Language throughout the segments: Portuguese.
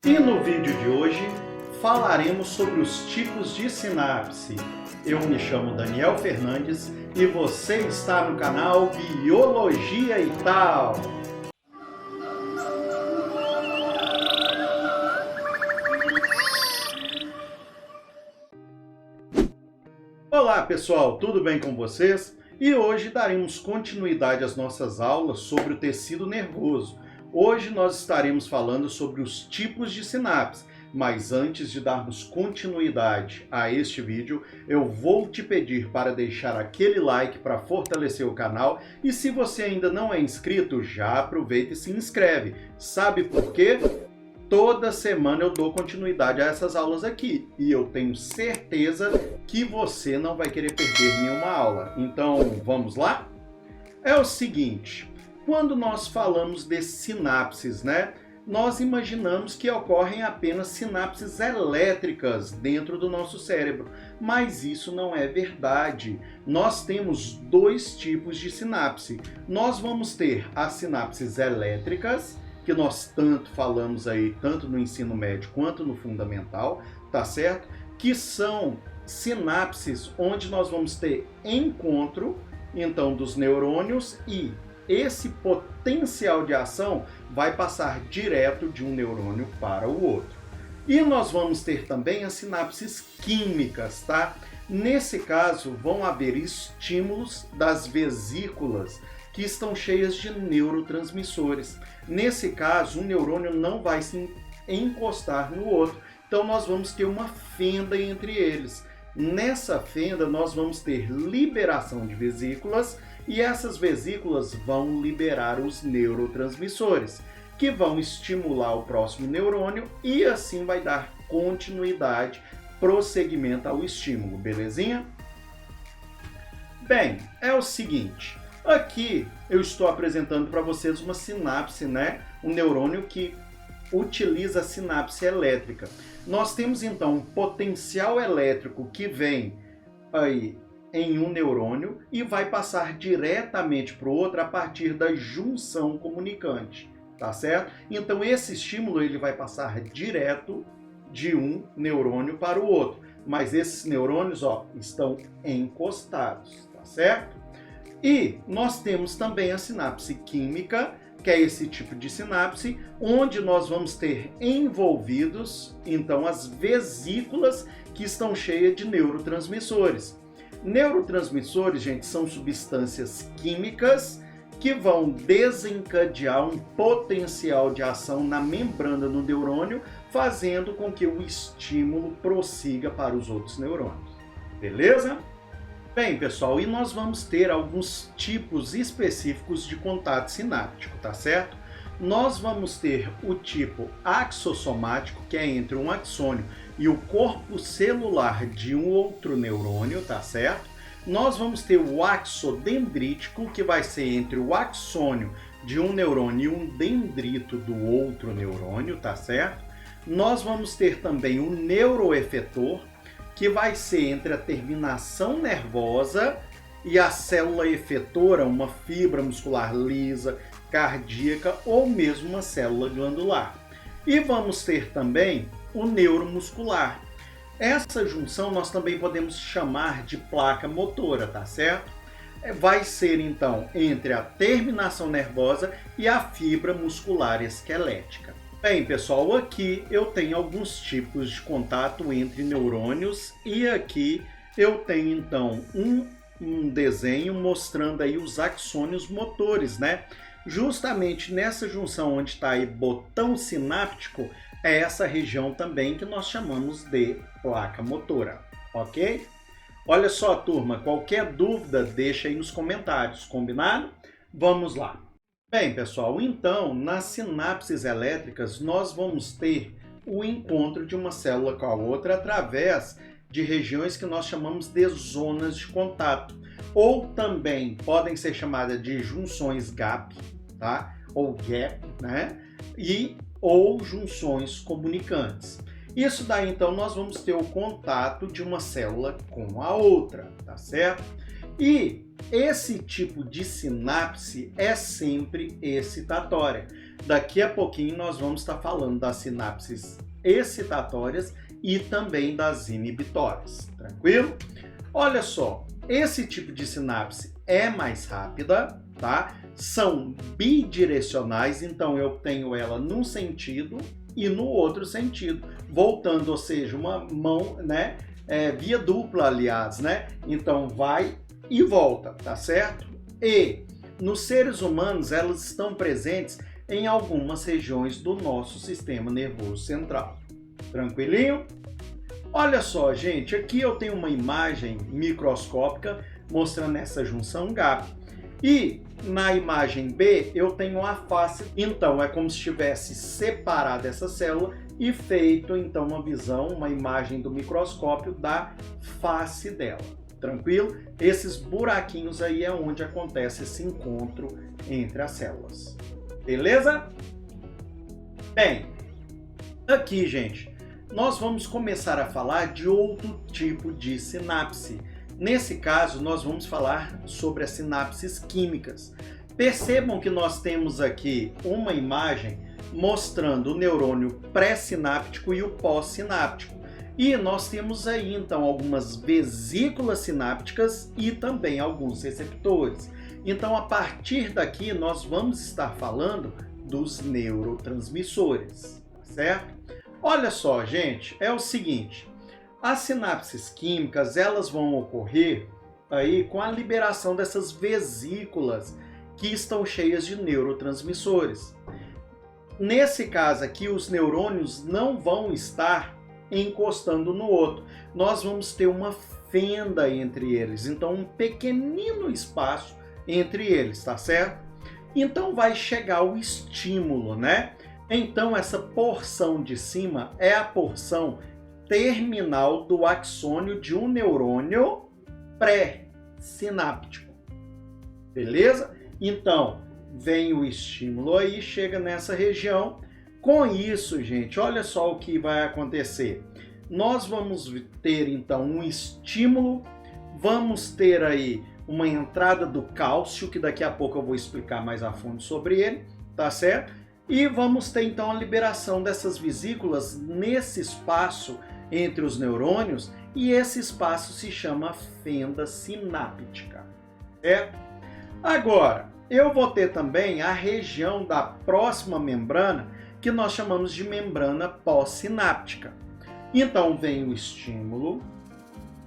E no vídeo de hoje falaremos sobre os tipos de sinapse. Eu me chamo Daniel Fernandes e você está no canal Biologia e Tal. Olá pessoal, tudo bem com vocês? E hoje daremos continuidade às nossas aulas sobre o tecido nervoso. Hoje nós estaremos falando sobre os tipos de sinapse, mas antes de darmos continuidade a este vídeo, eu vou te pedir para deixar aquele like para fortalecer o canal e se você ainda não é inscrito, já aproveita e se inscreve. Sabe por quê? Toda semana eu dou continuidade a essas aulas aqui e eu tenho certeza que você não vai querer perder nenhuma aula. Então, vamos lá? É o seguinte, quando nós falamos de sinapses, nós imaginamos que ocorrem apenas sinapses elétricas dentro do nosso cérebro, mas isso não é verdade. Nós temos dois tipos de sinapse. Nós vamos ter as sinapses elétricas, que nós tanto falamos aí, tanto no ensino médio quanto no fundamental, tá certo? Que são sinapses onde nós vamos ter encontro, então, dos neurônios e esse potencial de ação vai passar direto de um neurônio para o outro. E nós vamos ter também as sinapses químicas, tá? Nesse caso, vão haver estímulos das vesículas que estão cheias de neurotransmissores. Nesse caso, um neurônio não vai se encostar no outro, então nós vamos ter uma fenda entre eles. Nessa fenda, nós vamos ter liberação de vesículas e essas vesículas vão liberar os neurotransmissores, que vão estimular o próximo neurônio e assim vai dar continuidade, prosseguimento ao estímulo, belezinha? Bem, é o seguinte, aqui eu estou apresentando para vocês uma sinapse, um neurônio que utiliza a sinapse elétrica. Nós temos então um potencial elétrico que vem aí em um neurônio e vai passar diretamente para o outro a partir da junção comunicante, tá certo? Então esse estímulo ele vai passar direto de um neurônio para o outro, mas esses neurônios estão encostados, tá certo? E nós temos também a sinapse química, que é esse tipo de sinapse, onde nós vamos ter envolvidos, então, as vesículas que estão cheias de neurotransmissores. Neurotransmissores, gente, são substâncias químicas que vão desencadear um potencial de ação na membrana do neurônio, fazendo com que o estímulo prossiga para os outros neurônios. Beleza? Bem, pessoal, e nós vamos ter alguns tipos específicos de contato sináptico, tá certo? Nós vamos ter o tipo axossomático, que é entre um axônio e o corpo celular de um outro neurônio, tá certo? Nós vamos ter o axodendrítico, que vai ser entre o axônio de um neurônio e um dendrito do outro neurônio, tá certo? Nós vamos ter também o neuroefetor, que vai ser entre a terminação nervosa e a célula efetora, uma fibra muscular lisa, cardíaca ou mesmo uma célula glandular. E vamos ter também o neuromuscular. Essa junção nós também podemos chamar de placa motora, tá certo? Vai ser então entre a terminação nervosa e a fibra muscular esquelética. Bem, pessoal, aqui eu tenho alguns tipos de contato entre neurônios e aqui eu tenho então um desenho mostrando aí os axônios motores, Justamente nessa junção onde está aí botão sináptico, é essa região também que nós chamamos de placa motora, ok? Olha só, turma, qualquer dúvida deixa aí nos comentários, combinado? Vamos lá. Bem, pessoal, então, nas sinapses elétricas, nós vamos ter o encontro de uma célula com a outra através de regiões que nós chamamos de zonas de contato, ou também podem ser chamadas de junções gap, tá? Ou gap, ou junções comunicantes. Isso daí, então, nós vamos ter o contato de uma célula com a outra, tá certo? E esse tipo de sinapse é sempre excitatória. Daqui a pouquinho nós vamos estar falando das sinapses excitatórias e também das inibitórias, tranquilo? Olha só, esse tipo de sinapse é mais rápida, tá? São bidirecionais, então eu tenho ela num sentido e no outro sentido, voltando, ou seja, uma mão, né? Via dupla, aliás, né? Então vai e volta, tá certo? E nos seres humanos elas estão presentes em algumas regiões do nosso sistema nervoso central. Tranquilinho? Olha só, gente, aqui eu tenho uma imagem microscópica mostrando essa junção GAP. E na imagem B eu tenho a face, então é como se tivesse separado essa célula e feito então uma visão, uma imagem do microscópio da face dela. Tranquilo? Esses buraquinhos aí é onde acontece esse encontro entre as células. Beleza? Bem, aqui, gente, nós vamos começar a falar de outro tipo de sinapse. Nesse caso, nós vamos falar sobre as sinapses químicas. Percebam que nós temos aqui uma imagem mostrando o neurônio pré-sináptico e o pós-sináptico. E nós temos aí, então, algumas vesículas sinápticas e também alguns receptores. Então, a partir daqui, nós vamos estar falando dos neurotransmissores, certo? Olha só, gente, é o seguinte, as sinapses químicas, elas vão ocorrer aí com a liberação dessas vesículas que estão cheias de neurotransmissores. Nesse caso aqui, os neurônios não vão estar encostando no outro. Nós vamos ter uma fenda entre eles, então um pequenino espaço entre eles, tá certo? Então vai chegar o estímulo, né? Então essa porção de cima é a porção terminal do axônio de um neurônio pré-sináptico. Beleza? Então, vem o estímulo aí, chega nessa região. Com isso, gente, olha só o que vai acontecer. Nós vamos ter, então, um estímulo, vamos ter aí uma entrada do cálcio, que daqui a pouco eu vou explicar mais a fundo sobre ele, tá certo? E vamos ter, então, a liberação dessas vesículas nesse espaço entre os neurônios, e esse espaço se chama fenda sináptica, certo? Agora, eu vou ter também a região da próxima membrana, que nós chamamos de membrana pós-sináptica. Então vem o estímulo,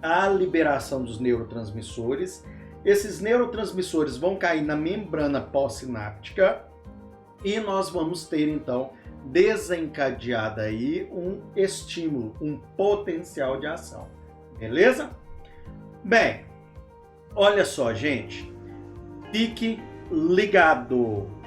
a liberação dos neurotransmissores, esses neurotransmissores vão cair na membrana pós-sináptica e nós vamos ter então desencadeado aí um estímulo, um potencial de ação. Beleza? Bem, olha só, gente, fique ligado.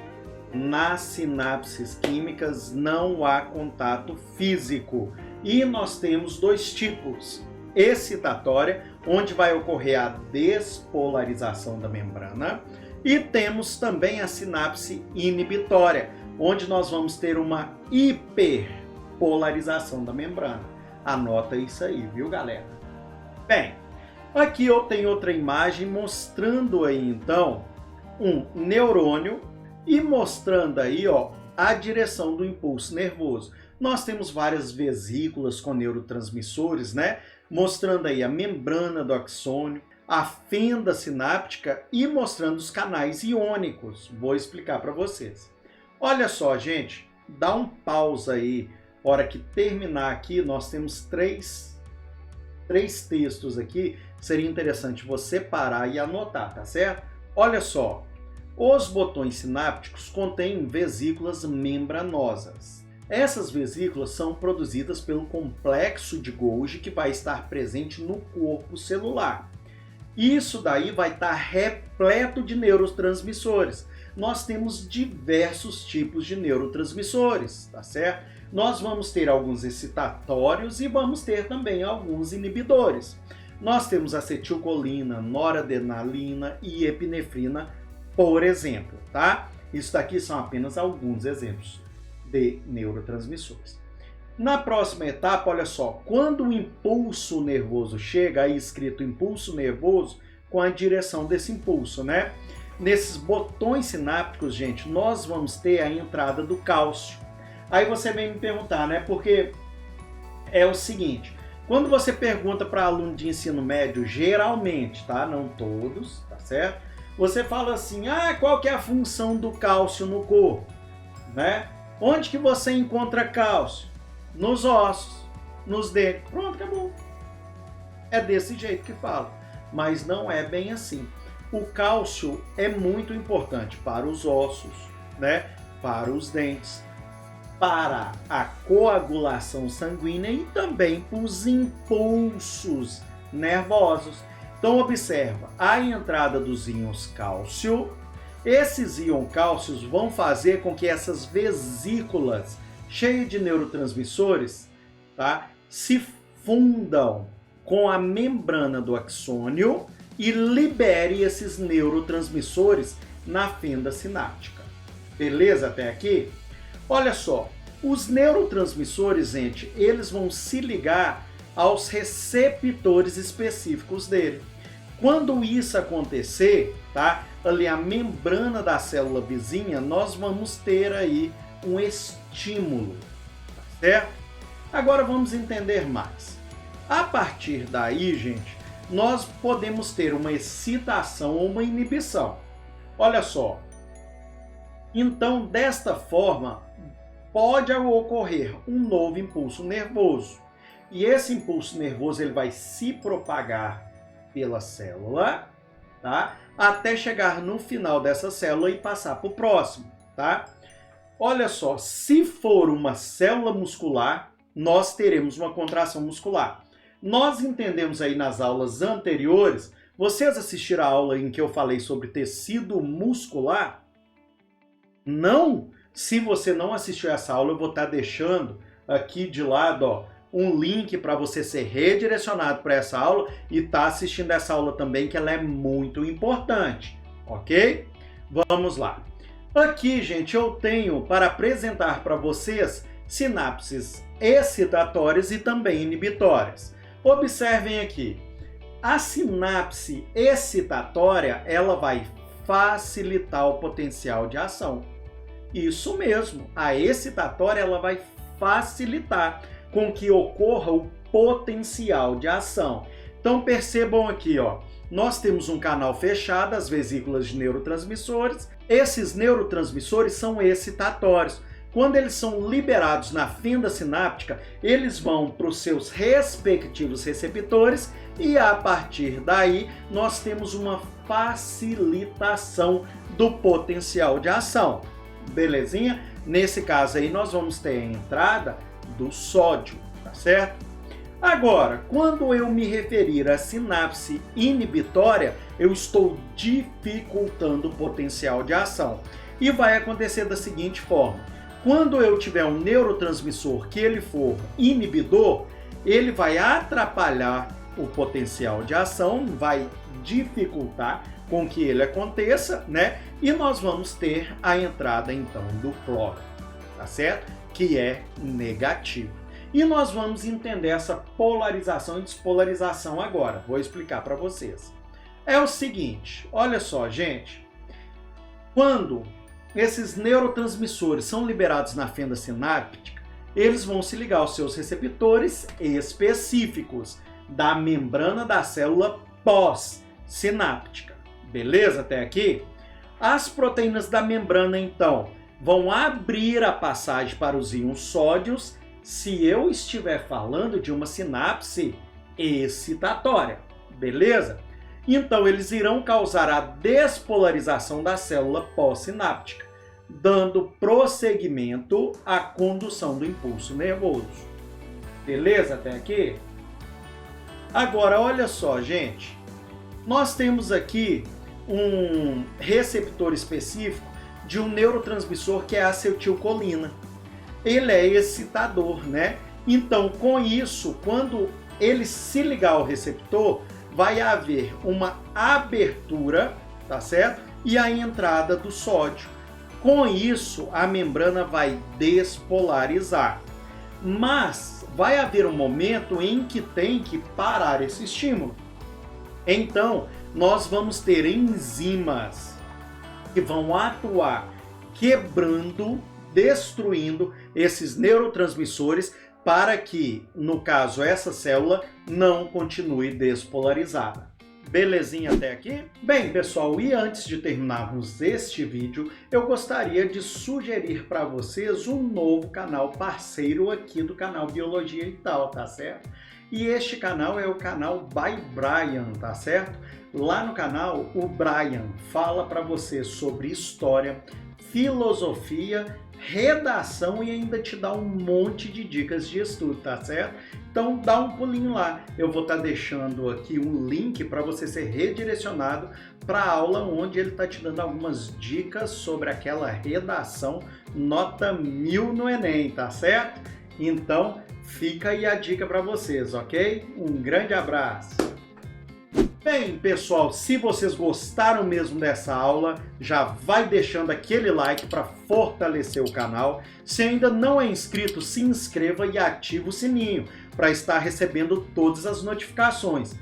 Nas sinapses químicas não há contato físico e nós temos dois tipos: excitatória, onde vai ocorrer a despolarização da membrana, e temos também a sinapse inibitória, onde nós vamos ter uma hiperpolarização da membrana. Anota isso aí, viu, galera? Bem, aqui eu tenho outra imagem mostrando aí então um neurônio e mostrando aí, ó, a direção do impulso nervoso. Nós temos várias vesículas com neurotransmissores, né? Mostrando aí a membrana do axônio, a fenda sináptica e mostrando os canais iônicos. Vou explicar para vocês. Olha só, gente, dá um pausa aí. Hora que terminar aqui, nós temos três textos aqui. Seria interessante você parar e anotar, tá certo? Olha só. Os botões sinápticos contêm vesículas membranosas. Essas vesículas são produzidas pelo complexo de Golgi, que vai estar presente no corpo celular. Isso daí vai estar repleto de neurotransmissores. Nós temos diversos tipos de neurotransmissores, tá certo? Nós vamos ter alguns excitatórios e vamos ter também alguns inibidores. Nós temos acetilcolina, noradrenalina e epinefrina, por exemplo, tá? Isso daqui são apenas alguns exemplos de neurotransmissores. Na próxima etapa, olha só, quando o impulso nervoso chega, aí escrito impulso nervoso, com a direção desse impulso, né? nesses botões sinápticos, gente, nós vamos ter a entrada do cálcio. Aí você vem me perguntar, né? Porque é o seguinte, quando você pergunta para aluno de ensino médio, geralmente, tá? Não todos, tá certo? Você fala assim, qual que é a função do cálcio no corpo, né? Onde que você encontra cálcio? Nos ossos, nos dentes. Pronto, acabou. É desse jeito que fala, mas não é bem assim. O cálcio é muito importante para os ossos, né? Para os dentes, para a coagulação sanguínea e também para os impulsos nervosos. Então observa, a entrada dos íons cálcio, esses íons cálcios vão fazer com que essas vesículas cheias de neurotransmissores, tá, se fundam com a membrana do axônio e libere esses neurotransmissores na fenda sináptica. Beleza até aqui? Olha só, os neurotransmissores, gente, eles vão se ligar aos receptores específicos dele. Quando isso acontecer, tá, ali a membrana da célula vizinha, nós vamos ter aí um estímulo, tá certo? Agora vamos entender mais. A partir daí, gente, nós podemos ter uma excitação ou uma inibição. Olha só. Então, desta forma, pode ocorrer um novo impulso nervoso. E esse impulso nervoso ele vai se propagar pela célula, tá? Até chegar no final dessa célula e passar para o próximo, tá? Olha só, se for uma célula muscular, nós teremos uma contração muscular. Nós entendemos aí nas aulas anteriores, vocês assistiram a aula em que eu falei sobre tecido muscular? Não? Se você não assistiu essa aula, eu vou estar deixando aqui de lado, ó, um link para você ser redirecionado para essa aula e estar assistindo essa aula também, que ela é muito importante, ok? Vamos lá. Aqui, gente, eu tenho para apresentar para vocês sinapses excitatórias e também inibitórias. Observem aqui, a sinapse excitatória, ela vai facilitar o potencial de ação. Isso mesmo, a excitatória ela vai facilitar com que ocorra o potencial de ação. Então percebam aqui, ó, nós temos um canal fechado, as vesículas de neurotransmissores. Esses neurotransmissores são excitatórios. Quando eles são liberados na fenda sináptica, eles vão para os seus respectivos receptores e a partir daí nós temos uma facilitação do potencial de ação. Belezinha? Nesse caso aí nós vamos ter a entrada do sódio, tá certo? Agora, quando eu me referir à sinapse inibitória, eu estou dificultando o potencial de ação. E vai acontecer da seguinte forma: quando eu tiver um neurotransmissor que ele for inibidor, ele vai atrapalhar o potencial de ação, vai dificultar com que ele aconteça, né? E nós vamos ter a entrada então do cloro, tá certo? Que é negativo. E nós vamos entender essa polarização e despolarização agora. Vou explicar para vocês. É o seguinte, olha só, gente. Quando esses neurotransmissores são liberados na fenda sináptica, eles vão se ligar aos seus receptores específicos da membrana da célula pós-sináptica. Beleza até aqui? As proteínas da membrana, então, vão abrir a passagem para os íons sódios se eu estiver falando de uma sinapse excitatória. Beleza? Então, eles irão causar a despolarização da célula pós-sináptica, dando prosseguimento à condução do impulso nervoso. Beleza até aqui? Agora, olha só, gente. Nós temos aqui um receptor específico de um neurotransmissor que é a acetilcolina. Ele é excitador, né? Então, com isso, quando ele se ligar ao receptor, vai haver uma abertura, tá certo? E a entrada do sódio. Com isso, a membrana vai despolarizar. Mas vai haver um momento em que tem que parar esse estímulo. Então, nós vamos ter enzimas que vão atuar quebrando, destruindo esses neurotransmissores para que, no caso, essa célula não continue despolarizada. Belezinha até aqui? Bem, pessoal, e antes de terminarmos este vídeo, eu gostaria de sugerir para vocês um novo canal parceiro aqui do canal Biologia e Tal, tá certo? E este canal é o canal By Brian, tá certo? Lá no canal, o Brian fala para você sobre história, filosofia, redação e ainda te dá um monte de dicas de estudo, tá certo? Então dá um pulinho lá. Eu vou estar deixando aqui um link para você ser redirecionado para a aula onde ele está te dando algumas dicas sobre aquela redação nota 1000 no Enem, tá certo? Então fica aí a dica para vocês, ok? Um grande abraço! Bem, pessoal, se vocês gostaram mesmo dessa aula, já vai deixando aquele like para fortalecer o canal. Se ainda não é inscrito, se inscreva e ative o sininho para estar recebendo todas as notificações.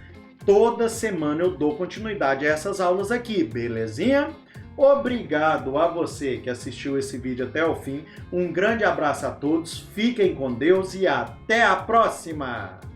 Toda semana eu dou continuidade a essas aulas aqui, belezinha? Obrigado a você que assistiu esse vídeo até o fim. Um grande abraço a todos, fiquem com Deus e até a próxima!